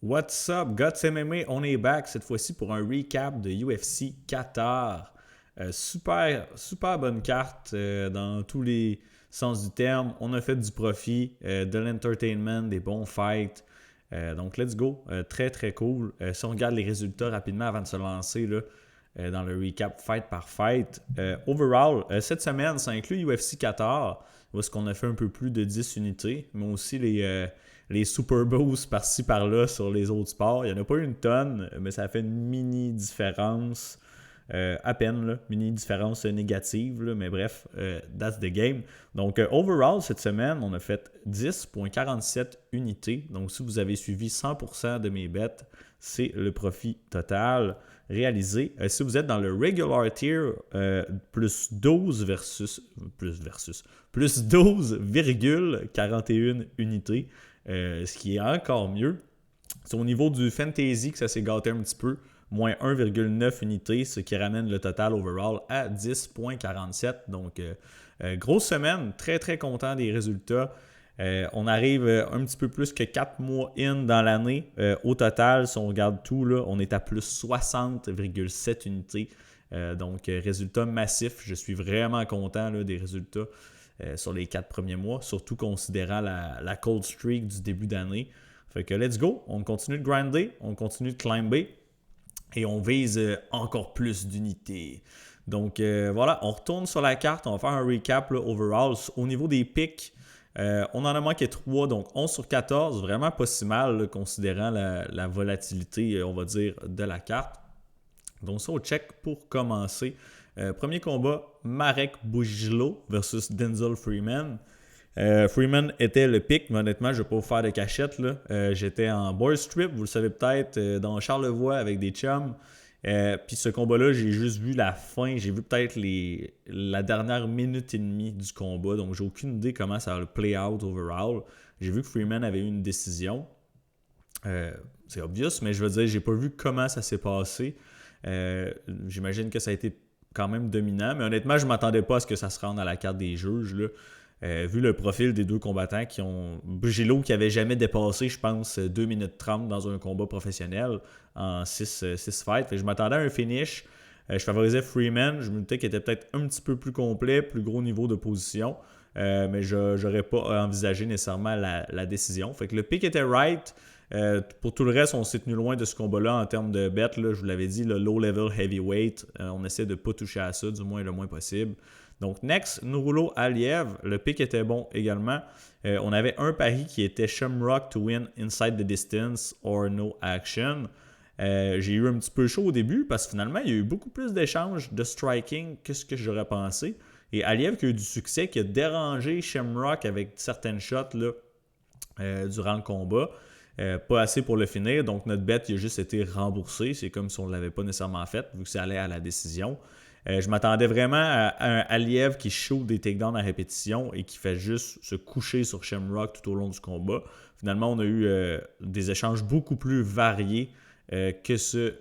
What's up, Guts MMA? On est back cette fois-ci pour un recap de UFC Qatar. Super bonne carte dans tous les sens du terme. On a fait du profit, de l'entertainment, des bons fights. Donc, let's go. Très cool. Si on regarde les résultats rapidement avant de se lancer là, dans le recap fight par fight. Overall, cette semaine, ça inclut UFC Qatar, où est-ce qu'on a fait un peu plus de 10 unités, mais aussi les Super Boosts par-ci par-là sur les autres sports. Il n'y en a pas eu une tonne, mais ça a fait une mini différence. À peine, là, mini différence négative, là, mais bref, that's the game. Donc, overall, cette semaine, on a fait 10,47 unités. Donc, si vous avez suivi 100% de mes bets, c'est le profit total réalisé. Si vous êtes dans le regular tier, plus 12 plus 12,41 unités, ce qui est encore mieux. C'est au niveau du fantasy que ça s'est gâté un petit peu. Moins 1,9 unités, ce qui ramène le total overall à 10,47. Donc, grosse semaine. Très content des résultats. On arrive un petit peu plus que 4 mois in dans l'année. Au total, si on regarde tout, là, on est à plus 60,7 unités. Donc, résultat massif. Je suis vraiment content là, des résultats sur les 4 premiers mois, surtout considérant la cold streak du début d'année. Fait que let's go. On continue de grinder, on continue de climber. Et on vise encore plus d'unités. Donc voilà, on retourne sur la carte. On va faire un recap là, overall. Au niveau des picks, on en a manqué 3, donc 11 sur 14. Vraiment pas si mal, là, considérant la volatilité, on va dire, de la carte. Donc ça, au check pour commencer. Premier combat, Marek Bujlo versus Denzel Freeman. Freeman était le pick, mais honnêtement, je ne vais pas vous faire de cachette. Là. J'étais en boys trip, vous le savez peut-être, dans Charlevoix avec des chums. Puis ce combat-là, j'ai juste vu la fin. J'ai vu peut-être la dernière minute et demie du combat. Donc, j'ai aucune idée comment ça va play out overall. J'ai vu que Freeman avait eu une décision. C'est obvious, mais je veux dire, j'ai pas vu comment ça s'est passé. J'imagine que ça a été quand même dominant. Mais honnêtement, je ne m'attendais pas à ce que ça se rende à la carte des juges. Là. Vu le profil des deux combattants qui ont... Bugelo qui avait jamais dépassé, je pense, 2 minutes 30 dans un combat professionnel en 6 fights. Fait que je m'attendais à un finish. Je favorisais Freeman. Je me doutais qu'il était peut-être un petit peu plus complet, plus gros niveau de position. Mais je n'aurais pas envisagé nécessairement la décision. Fait que le pick était right. Pour tout le reste, on s'est tenu loin de ce combat-là en termes de bet. Là, je vous l'avais dit, le low-level heavyweight. On essaie de ne pas toucher à ça, du moins le moins possible. Donc, next, Nurullo Aliev. Le pick était bon également. On avait un pari qui était Shamrock to win inside the distance or no action. J'ai eu un petit peu chaud au début parce que finalement, il y a eu beaucoup plus d'échanges de striking que ce que j'aurais pensé. Et Aliev qui a eu du succès, qui a dérangé Shamrock avec certaines shots là, durant le combat. Pas assez pour le finir, donc notre bet il a juste été remboursé. C'est comme si on ne l'avait pas nécessairement fait, vu que ça allait à la décision. Je m'attendais vraiment à un Aliev qui shoot des takedowns à répétition et qui fait juste se coucher sur Shamrock tout au long du combat. Finalement, on a eu des échanges beaucoup plus variés que ce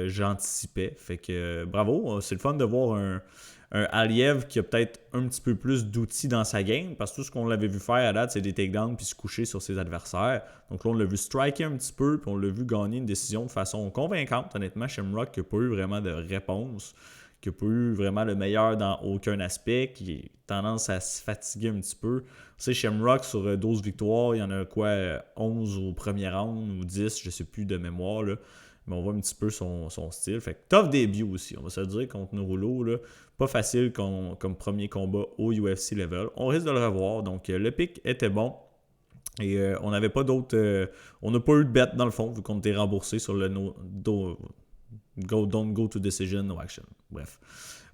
j'anticipais. Fait que bravo, c'est le fun de voir un Aliev qui a peut-être un petit peu plus d'outils dans sa game, parce que tout ce qu'on l'avait vu faire à date, c'est des takedowns puis se coucher sur ses adversaires. Donc là, on l'a vu striker un petit peu, puis on l'a vu gagner une décision de façon convaincante. Honnêtement, Shamrock qui n'a pas eu vraiment de réponse, qui n'a pas eu vraiment le meilleur dans aucun aspect, qui a tendance à se fatiguer un petit peu. Tu sais, Shamrock, sur 12 victoires, il y en a quoi, 11 au premier round ou 10, je ne sais plus de mémoire, là. Mais on voit un petit peu son style. Fait que tough début aussi, on va se le dire, contre Nurullo, là. Pas facile comme premier combat au UFC level. On risque de le revoir. Donc, le pick était bon. Et on n'avait pas d'autres... on n'a pas eu de bet dans le fond, vu qu'on était remboursé sur le don't go to decision, no action. Bref.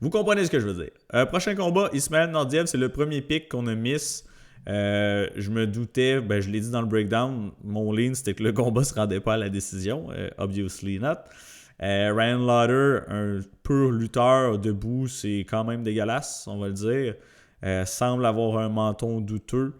Vous comprenez ce que je veux dire. Prochain combat, Ismail Nordiev, c'est le premier pick qu'on a miss. Je me doutais, je l'ai dit dans le breakdown, mon lean c'était que le combat ne se rendait pas à la décision. Obviously not. Ryan Lauder, un pur lutteur debout, c'est quand même dégueulasse, on va le dire. Semble avoir un menton douteux.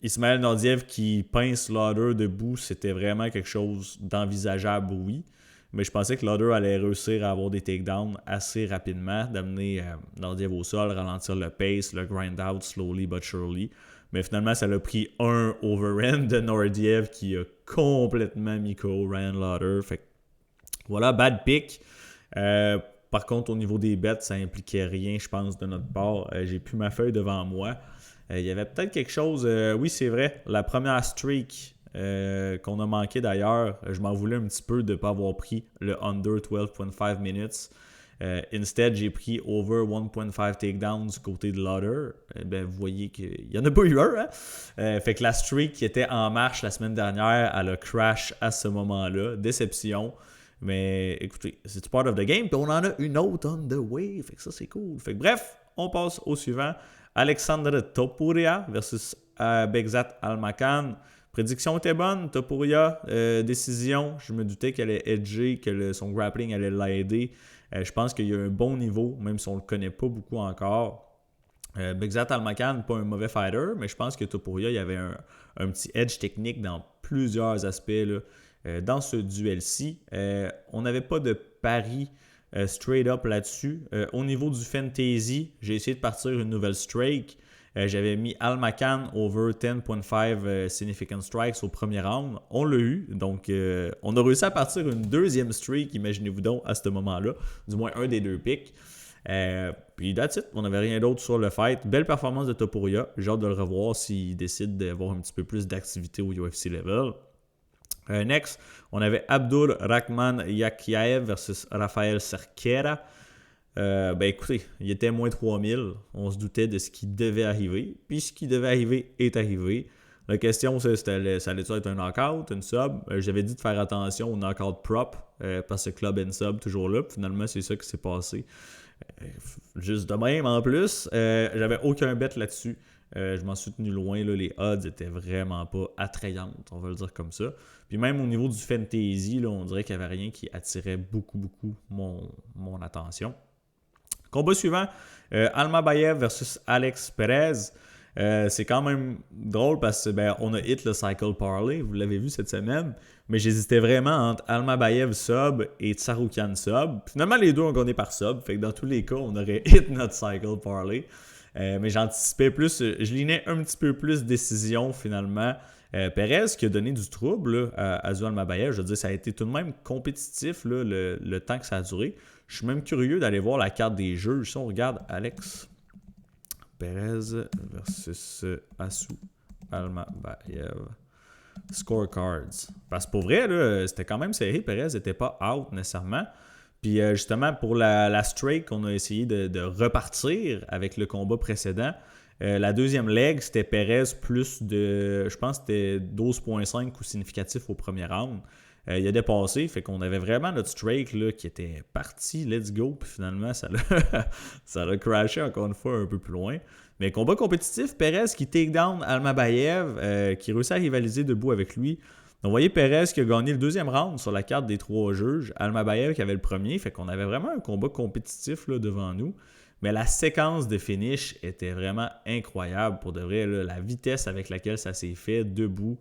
Ismail Nordiev qui pince Lauder debout, c'était vraiment quelque chose d'envisageable, oui. Mais je pensais que Lauder allait réussir à avoir des takedowns assez rapidement, d'amener Nordiev au sol, ralentir le pace, le grind out slowly but surely. Mais finalement, ça l'a pris un overhand de Nordiev qui a complètement mis KO Ryan Lauder. Fait que voilà, bad pick. Par contre, au niveau des bets, ça impliquait rien, je pense, de notre part. J'ai plus ma feuille devant moi. Il y avait peut-être quelque chose... oui, c'est vrai. La première streak qu'on a manqué d'ailleurs, je m'en voulais un petit peu de ne pas avoir pris le under 12.5 minutes. Instead, j'ai pris over 1.5 takedowns du côté de Lauder. Vous voyez qu'il n'y en a pas eu un. Hein? Fait que la streak qui était en marche la semaine dernière, elle a crash à ce moment-là. Déception. Mais écoutez, c'est part of the game. Puis on en a une autre on the way. Fait que ça, c'est cool. Fait que bref, on passe au suivant. Alexandre Topuria versus Begzat Almakhan. Prédiction était bonne. Topuria, décision. Je me doutais qu'elle allait edger, que son grappling allait l'aider. Je pense qu'il y a un bon niveau, même si on ne le connaît pas beaucoup encore. Begzat Almakhan, pas un mauvais fighter, mais je pense que Topuria, il y avait un petit edge technique dans plusieurs aspects là, dans ce duel-ci. On n'avait pas de pari straight up là-dessus. Au niveau du fantasy, j'ai essayé de partir une nouvelle streak. J'avais mis Almakhan over 10.5 significant strikes au premier round. On l'a eu. Donc, on a réussi à partir une deuxième streak, imaginez-vous donc, à ce moment-là. Du moins, un des deux picks. Puis, that's it. On n'avait rien d'autre sur le fight. Belle performance de Topuria. J'ai hâte de le revoir s'il décide d'avoir un petit peu plus d'activité au UFC level. Next, on avait Abdul Rahman Yakiaev versus Rafael Cerquera. Écoutez, il était moins 3000. On se doutait de ce qui devait arriver. Puis ce qui devait arriver est arrivé. La question, c'est ça allait-tu être un knockout, une sub? J'avais dit de faire attention au knockout prop parce que club and sub toujours là. Puis finalement, c'est ça qui s'est passé. Juste de même en plus. J'avais aucun bet là-dessus. Je m'en suis tenu loin. Là, les odds étaient vraiment pas attrayantes, on va le dire comme ça. Puis même au niveau du fantasy, là, on dirait qu'il n'y avait rien qui attirait beaucoup mon attention. Combat suivant, Almabayev versus Alex Perez. C'est quand même drôle parce que on a hit le cycle parlay, vous l'avez vu cette semaine, mais j'hésitais vraiment entre Almabayev sub et Tsarukyan sub. Finalement, les deux ont gagné par sub, fait que dans tous les cas, on aurait hit notre cycle parlay. Mais j'anticipais plus, je linais un petit peu plus décision finalement. Perez qui a donné du trouble là, à Azu Almabayev, je veux dire, ça a été tout de même compétitif là, le temps que ça a duré. Je suis même curieux d'aller voir la carte des jeux. Si on regarde Alex Perez versus Azu Almabayev scorecards. Parce que pour vrai, là, c'était quand même serré. Perez n'était pas out nécessairement. Puis justement, pour la streak, on a essayé de repartir avec le combat précédent. La deuxième leg, c'était Perez plus de, je pense que c'était 12.5 coups significatifs au premier round. Il a dépassé, fait qu'on avait vraiment notre streak là, qui était parti, let's go, puis finalement, ça l'a crashé encore une fois un peu plus loin. Mais combat compétitif, Perez qui take down Almabayev, qui réussit à rivaliser debout avec lui. Donc, vous voyez Perez qui a gagné le deuxième round sur la carte des trois juges, Almabayev qui avait le premier, fait qu'on avait vraiment un combat compétitif là, devant nous. Mais la séquence de finish était vraiment incroyable pour de vrai. Là, la vitesse avec laquelle ça s'est fait, debout.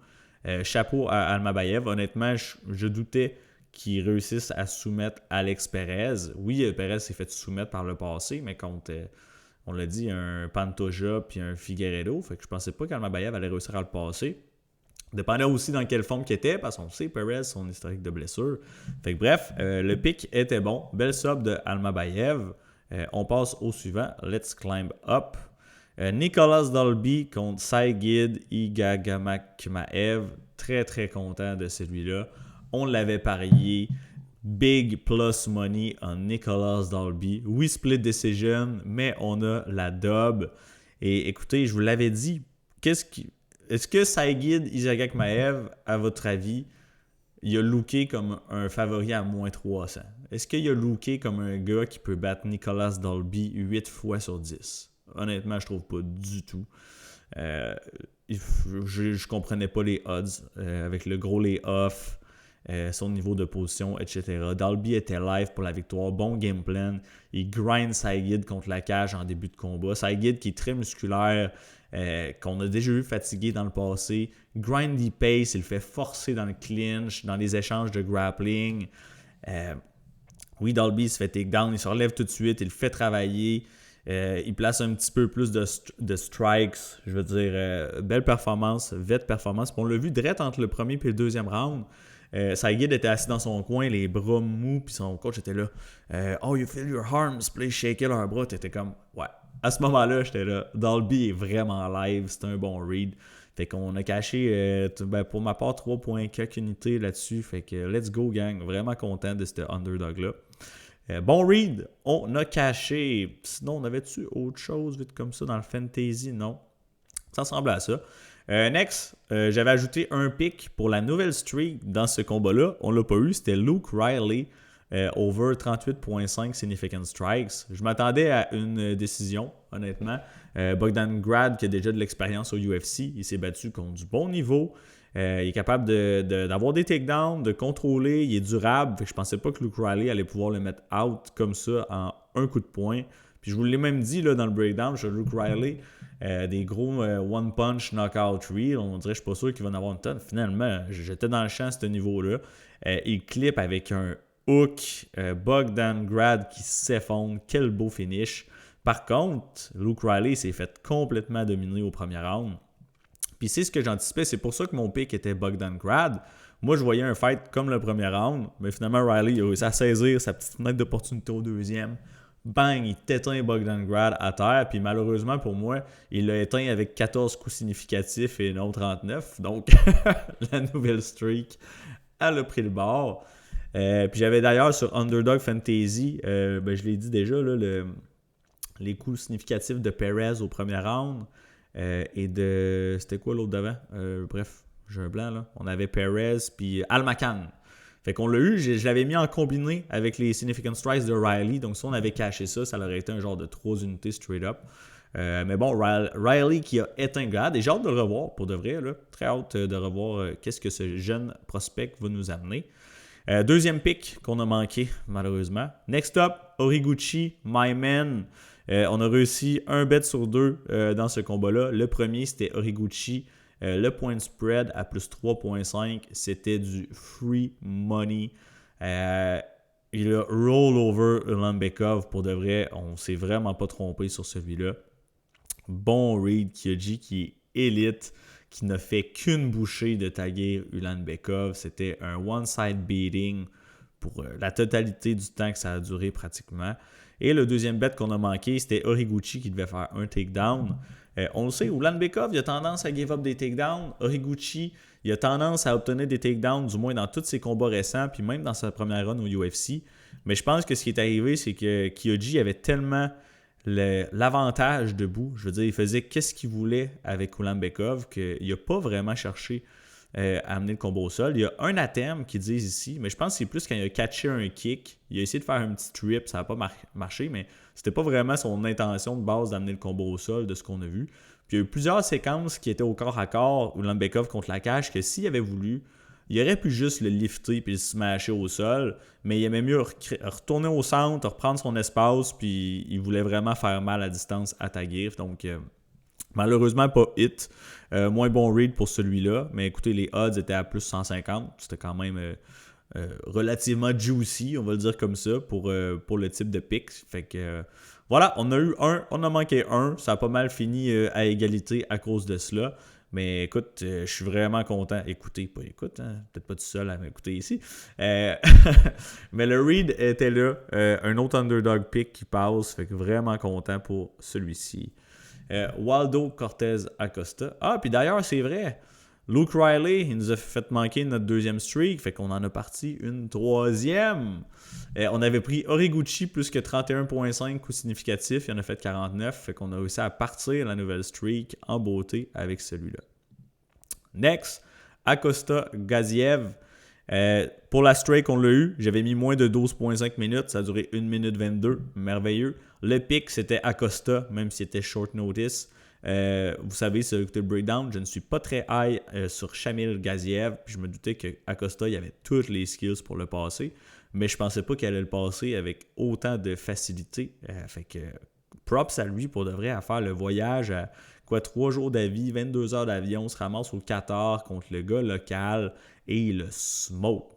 Chapeau à Almabayev. Honnêtement, je doutais qu'il réussisse à soumettre Alex Perez. Oui, Perez s'est fait soumettre par le passé, mais contre, on l'a dit, un Pantoja puis un Figueiredo. Fait que je pensais pas qu'Almabayev allait réussir à le passer. Dépendait aussi dans quelle forme qu'il était, parce qu'on sait, Perez, son historique de blessure. Fait que bref, le pick était bon. Belle sub de Almabayev. On passe au suivant. Let's climb up. Nicolas Dalby contre Saigid Igagamakmaev. Très, très content de celui-là. On l'avait parié. Big plus money en Nicolas Dalby. Oui, split decision, mais on a la dub. Et écoutez, je vous l'avais dit, est-ce que Saigid Igagamakmaev, à votre avis, il a looké comme un favori à moins 300? Est-ce qu'il a looké comme un gars qui peut battre Nicolas Dalby 8 fois sur 10? Honnêtement, je trouve pas du tout. Je comprenais pas les odds. Avec le gros lay-off, son niveau de position, etc. Dalby était live pour la victoire. Bon game plan. Il grind Saigid contre la cage en début de combat. Saigid qui est très musculaire, qu'on a déjà vu fatigué dans le passé. Grindy pace, il le fait forcer dans le clinch, dans les échanges de grappling. Oui, Dalby se fait takedown, il se relève tout de suite, il le fait travailler. Il place un petit peu plus de strikes. Je veux dire, belle performance, vette performance. Puis on l'a vu direct entre le premier et le deuxième round. Sy Guide était assis dans son coin, les bras mous, puis son coach était là. Oh, you feel your arms, play shaker leurs bras. T'étais comme, ouais. À ce moment-là, j'étais là. Dolby est vraiment live, c'est un bon read. Fait qu'on a caché, pour ma part, 3.4 unités là-dessus. Fait que let's go, gang. Vraiment content de ce underdog-là. Bon read, on a caché. Sinon, on avait-tu autre chose vite comme ça dans le fantasy? Non. Ça ressemble à ça. Next, j'avais ajouté un pick pour la nouvelle streak dans ce combat-là. On ne l'a pas eu, c'était Luke Riley over 38.5 significant strikes. Je m'attendais à une décision, honnêtement. Bogdan Grad, qui a déjà de l'expérience au UFC, il s'est battu contre du bon niveau. Il est capable d'avoir des takedowns, de contrôler, il est durable. Fait que je pensais pas que Luke Riley allait pouvoir le mettre out comme ça en un coup de poing. Puis je vous l'ai même dit là, dans le breakdown sur Luke Riley, des gros one punch knockout reel. On dirait, je suis pas sûr qu'il va en avoir une tonne. Finalement, j'étais dans le champ à ce niveau-là. Il clip avec un hook, Bogdan Grad qui s'effondre. Quel beau finish. Par contre, Luke Riley s'est fait complètement dominer au premier round. Puis c'est ce que j'anticipais. C'est pour ça que mon pick était Bogdan Grad. Moi, je voyais un fight comme le premier round. Mais finalement, Riley il a réussi à saisir sa petite fenêtre d'opportunité au deuxième. Bang, il t'éteint Bogdan Grad à terre. Puis malheureusement pour moi, il l'a éteint avec 14 coups significatifs et non 39. Donc, la nouvelle streak, elle a pris le bord. Puis j'avais d'ailleurs sur Underdog Fantasy, je l'ai dit déjà, là, les coups significatifs de Perez au premier round. Et de... C'était quoi l'autre d'avant? Bref, j'ai un blanc là. On avait Perez puis Almacan. Fait qu'on l'a eu, je l'avais mis en combiné avec les significant strikes de Riley. Donc si on avait caché ça, ça aurait été un genre de 3 unités straight up. Mais bon, Riley qui a éteint Grad. Et j'ai hâte de le revoir pour de vrai. Là. Très hâte de revoir qu'est-ce que ce jeune prospect va nous amener. Deuxième pick qu'on a manqué, malheureusement. Next up, Horiguchi, my man. On a réussi un bet sur 2 dans ce combat-là. Le premier, c'était Horiguchi. Le point spread à plus 3.5, c'était du free money. Il a roll over Ulanbekov. Pour de vrai, on ne s'est vraiment pas trompé sur celui-là. Bon read, Kyoji qui est élite, qui n'a fait qu'une bouchée de taguer Ulanbekov. C'était un one-side beating pour la totalité du temps que ça a duré pratiquement. Et le deuxième bet qu'on a manqué, c'était Horiguchi qui devait faire un takedown. On le sait, Ulanbekov, il a tendance à give up des takedowns. Horiguchi, il a tendance à obtenir des takedowns, du moins dans tous ses combats récents, puis même dans sa première run au UFC. Mais je pense que ce qui est arrivé, c'est que Kyoji avait tellement l'avantage debout. Je veux dire, il faisait qu'est-ce qu'il voulait avec Ulanbekov qu'il n'a pas vraiment cherché à amener le combat au sol. Il y a un attempt qu'ils disent ici, mais je pense que c'est plus quand il a catché un kick. Il a essayé de faire un petit trip, ça n'a pas marché, mais c'était pas vraiment son intention de base d'amener le combat au sol de ce qu'on a vu. Puis il y a eu plusieurs séquences qui étaient au corps à corps, Ulanbekov contre la cage, que s'il avait voulu, il aurait pu juste le lifter puis le smasher au sol, mais il aimait mieux retourner au centre, reprendre son espace, puis il voulait vraiment faire mal à distance à Taguir. Donc, malheureusement, pas hit. Moins bon read pour celui-là, mais écoutez, les odds étaient à plus 150. C'était quand même relativement juicy, on va le dire comme ça, pour le type de pick. Fait que voilà, on a eu un, on a manqué un. Ça a pas mal fini à égalité à cause de cela. Mais écoute, je suis vraiment content. Écoutez, pas écoute, hein? Peut-être pas tout seul à m'écouter ici. Mais le read était là. Un autre underdog pick qui passe. Fait que vraiment content pour celui-ci. Waldo Cortez Acosta. Ah, puis d'ailleurs, c'est vrai. Luke Riley, il nous a fait manquer notre deuxième streak. Fait qu'on en a parti une troisième. On avait pris Horiguchi plus que 31.5 coups significatifs. Il en a fait 49. Fait qu'on a réussi à partir la nouvelle streak en beauté avec celui-là. Next, Acosta Gaziev. Pour la streak, on l'a eu. J'avais mis moins de 12.5 minutes. Ça a duré 1 minute 22. Merveilleux. Le pick, c'était Acosta, même si c'était short notice. Vous savez, c'est le breakdown. Je ne suis pas très high sur Shamil Gaziev. Puis je me doutais qu'Acosta, il avait toutes les skills pour le passer. Mais je ne pensais pas qu'il allait le passer avec autant de facilité. Fait que props à lui pour de vrai à faire le voyage à 3 jours d'avis, 22 heures d'avion. On se ramasse au Qatar contre le gars local et il le smoke.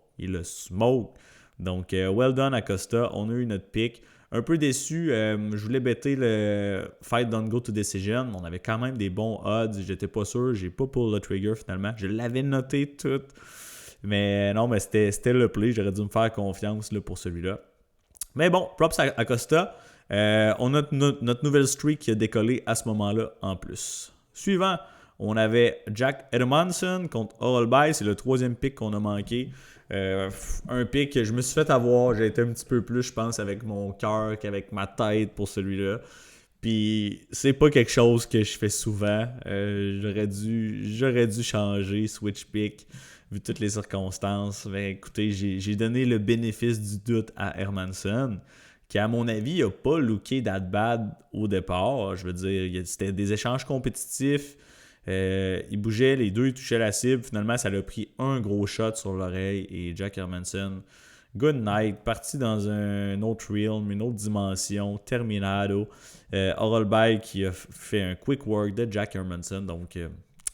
Donc, well done Acosta. On a eu notre pick. Un peu déçu, je voulais bêter le Fight Don't Go to Decision. On avait quand même des bons odds. J'étais pas sûr. J'ai pas pull le trigger finalement. Je l'avais noté tout. Mais non, mais c'était le play. J'aurais dû me faire confiance là, pour celui-là. Mais bon, props à Costa. On a notre nouvelle streak qui a décollé à ce moment-là en plus. Suivant, on avait Jack Edmondson contre Orelby. C'est le 3e pick qu'on a manqué. Un pick que je me suis fait avoir. J'ai été un petit peu plus, je pense, avec mon cœur qu'avec ma tête pour celui-là. Puis c'est pas quelque chose que je fais souvent. J'aurais dû changer, switch pick, vu toutes les circonstances. Mais écoutez, j'ai donné le bénéfice du doute à Hermanson, qui à mon avis n'a pas looké that bad au départ. Je veux dire, c'était des échanges compétitifs. Il bougeait, les deux, ils touchaient la cible. Finalement, ça l'a pris un gros shot sur l'oreille. Et Jack Hermanson, good night, parti dans un autre realm, une autre dimension, terminado. Orelby qui a fait un quick work de Jack Hermanson. Donc,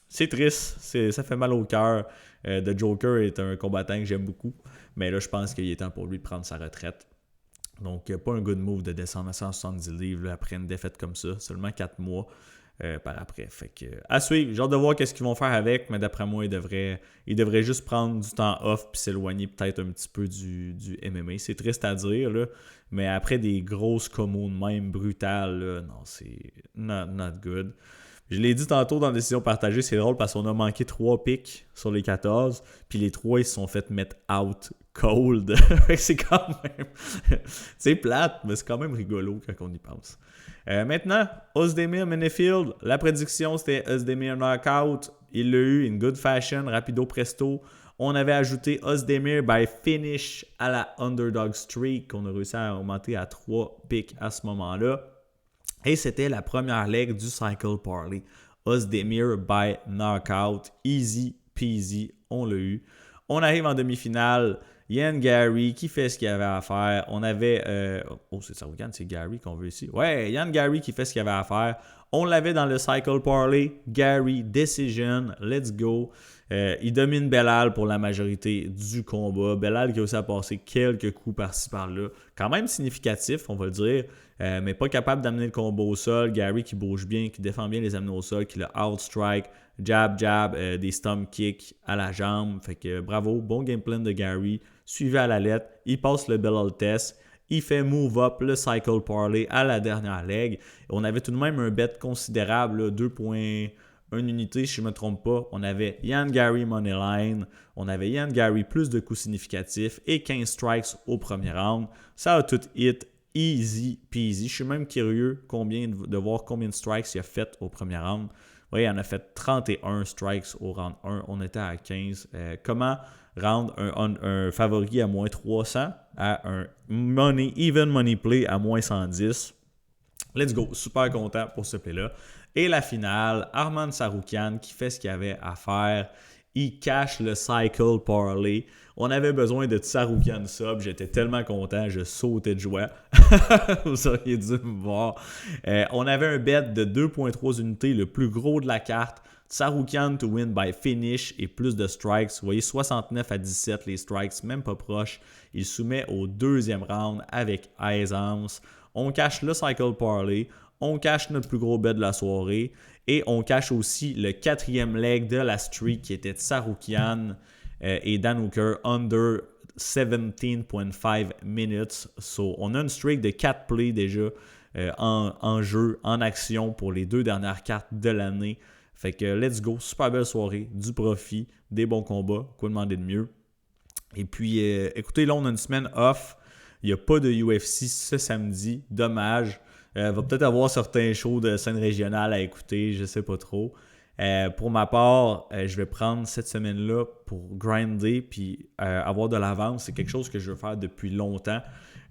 c'est triste, ça fait mal au cœur. The Joker est un combattant que j'aime beaucoup. Mais là, je pense qu'il est temps pour lui de prendre sa retraite. Donc, pas un good move de descendre à 170 livres là, après une défaite comme ça. Seulement 4 mois. Par après. Fait que, à suivre. J'ai hâte de voir qu'est-ce qu'ils vont faire avec, mais d'après moi, ils devraient juste prendre du temps off puis s'éloigner peut-être un petit peu du MMA. C'est triste à dire, là, mais après des grosses communes même brutales, là, non, c'est not good. Je l'ai dit tantôt dans la décision partagée, c'est drôle parce qu'on a manqué 3 picks sur les 14, puis les 3 ils se sont fait mettre out cold. C'est quand même... c'est plate, mais c'est quand même rigolo quand on y pense. Maintenant, Ozdemir Menefield, la prédiction c'était Ozdemir knockout. Il l'a eu in good fashion, rapido presto. On avait ajouté Ozdemir by finish à la underdog streak. On a réussi à augmenter à 3 picks à ce moment-là. Et c'était la première leg du Cycle Parlay. Ozdemir by knockout. Easy peasy, on l'a eu. On arrive en demi-finale. Ian Gary qui fait ce qu'il avait à faire. On avait... c'est Saroukan, c'est Gary qu'on veut ici. Ouais, Ian Gary qui fait ce qu'il avait à faire. On l'avait dans le Cycle Parlay. Gary, decision, let's go. Il domine Belal pour la majorité du combat. Belal qui a aussi à passer quelques coups par-ci par-là. Quand même significatif, on va le dire. Mais pas capable d'amener le combat au sol. Gary qui bouge bien, qui défend bien les amener au sol, qui le outstrike. Jab, des stomp kicks à la jambe. Fait que bravo, bon game plan de Gary. Suivi à la lettre, il passe le Belal test. Il fait move up le Cycle Parlay à la dernière leg. On avait tout de même un bet considérable, 2.1 unités si je ne me trompe pas. On avait Ian Gary Moneyline. On avait Ian Gary plus de coups significatifs et 15 strikes au premier round. Ça a tout hit. Easy peasy. Je suis même curieux de voir combien de strikes il a fait au premier round. Oui, il en a fait 31 strikes au round 1. On était à 15. Comment rendre un favori à moins 300 à un even money play à moins 110? Let's go. Super content pour ce play-là. Et la finale, Arman Tsarukyan qui fait ce qu'il avait à faire. Il cache le Cycle Parlay. On avait besoin de Tsarukyan sub. J'étais tellement content. Je sautais de joie. Vous auriez dû me voir. On avait un bet de 2.3 unités, le plus gros de la carte. Tsarukyan to win by finish et plus de strikes. Vous voyez, 69 à 17 les strikes, même pas proche. Il soumet au deuxième round avec aisance. On cache le Cycle Parlay. On cache notre plus gros bet de la soirée. Et on cache aussi le 4e leg de la streak qui était Tsarukyan et Dan Hooker under 17.5 minutes. So, on a une streak de 4 plays déjà en jeu, en action pour les 2 dernières cartes de l'année. Fait que let's go, super belle soirée, du profit, des bons combats, quoi demander de mieux. Et puis, écoutez, là on a une semaine off, il n'y a pas de UFC ce samedi, dommage. Va peut-être avoir certains shows de scène régionale à écouter, je sais pas trop. Pour ma part, je vais prendre cette semaine-là pour grinder puis avoir de l'avance. C'est quelque chose que je veux faire depuis longtemps.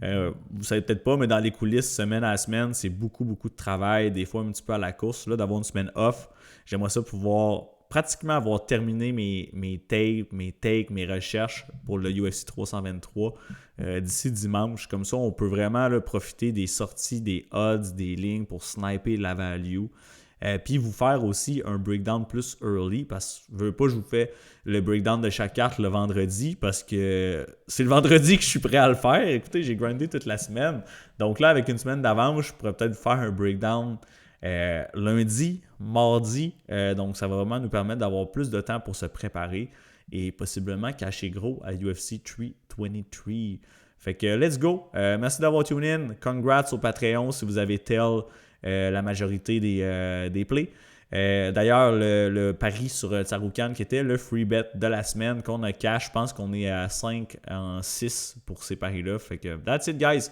Vous savez peut-être pas, mais dans les coulisses, semaine à semaine, c'est beaucoup de travail, des fois un petit peu à la course. Là, d'avoir une semaine off, j'aimerais ça pouvoir pratiquement avoir terminé mes tapes, mes recherches pour le UFC 323 d'ici dimanche. Comme ça, on peut vraiment là, profiter des sorties, des odds, des lignes pour sniper la value. Puis vous faire aussi un breakdown plus early, parce que je vous fais le breakdown de chaque carte le vendredi, parce que c'est le vendredi que je suis prêt à le faire. Écoutez, j'ai grindé toute la semaine. Donc là, avec une semaine d'avance, je pourrais peut-être vous faire un breakdown lundi, mardi. Donc ça va vraiment nous permettre d'avoir plus de temps pour se préparer et possiblement cacher gros à UFC 323. Fait que let's go. Merci d'avoir tune in. Congrats au Patreon si vous avez tel la majorité des plays. D'ailleurs, le pari sur Tsaroukan qui était le free bet de la semaine qu'on a cash, je pense qu'on est à 5 en 6 pour ces paris-là. Fait que that's it, guys.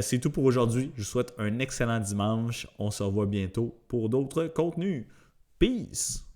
C'est tout pour aujourd'hui. Je vous souhaite un excellent dimanche. On se revoit bientôt pour d'autres contenus. Peace!